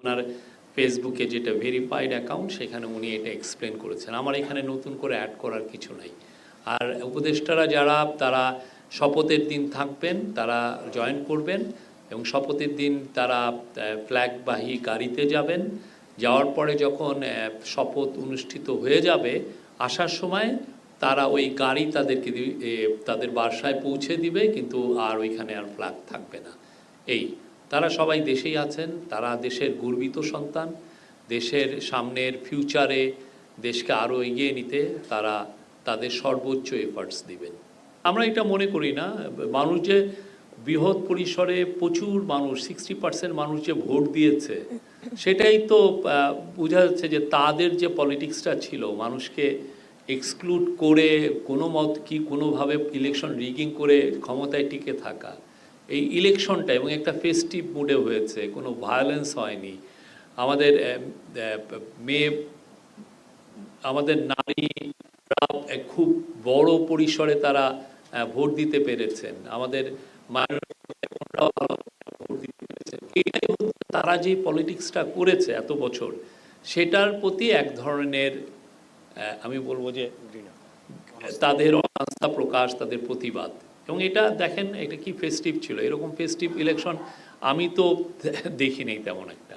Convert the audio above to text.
ওনার ফেসবুকে যেটা verified account সেখানে উনি এটা এক্সপ্লেন করেছেন। আমার এখানে নতুন করে অ্যাড করার কিছু নাই। আর উপদেষ্টারা যারা তারা শপথের দিন থাকবেন তারা জয়েন করবেন এবং শপথের দিন তারা ফ্ল্যাগবাহী গাড়িতে যাবেন। যাওয়ার পরে যখন শপথ অনুষ্ঠিত হয়ে যাবে আসার সময় তারা ওই গাড়ি তাদেরকে তাদের বাসায় পৌঁছে দিবে, কিন্তু আর ওইখানে আর ফ্ল্যাগ থাকবে না। এই তারা সবাই দেশেই আছেন, তারা দেশের গর্বিত সন্তান, দেশের সামনের ফিউচারে দেশকে আরও এগিয়ে নিতে তারা তাদের সর্বোচ্চ এফার্টস দিবেন। আমরা এটা মনে করি না, মানুষ যে বৃহৎ পরিসরে প্রচুর মানুষ 60% মানুষ যে ভোট দিয়েছে সেটাই তো বোঝা যাচ্ছে যে তাদের যে পলিটিক্সটা ছিল মানুষকে এক্সক্লুড করে কোনো মত কি কোনোভাবে ইলেকশন রিগিং করে ক্ষমতায় টিকে থাকা, এই ইলেকশনটা এবং একটা ফেস্টিভ মুডে হয়েছে, কোনো ভায়োলেন্স হয়নি। আমাদের মেয়ে আমাদের নারীরা খুব বড় পরিসরে তারা ভোট দিতে পেরেছেন, আমাদের মায়েরাও ভোট দিতে পেরেছেন। এটাই হচ্ছে তারা যে পলিটিক্সটা করেছে এত বছর সেটার প্রতি এক ধরনের আমি বলবো যে তাদের আস্থা প্রকাশ, তাদের প্রতিবাদ। এবং এটা দেখেন এটা কি ফেস্টিভ ছিল, এরকম ফেস্টিভ ইলেকশন আমি তো দেখিনি তেমন একটা।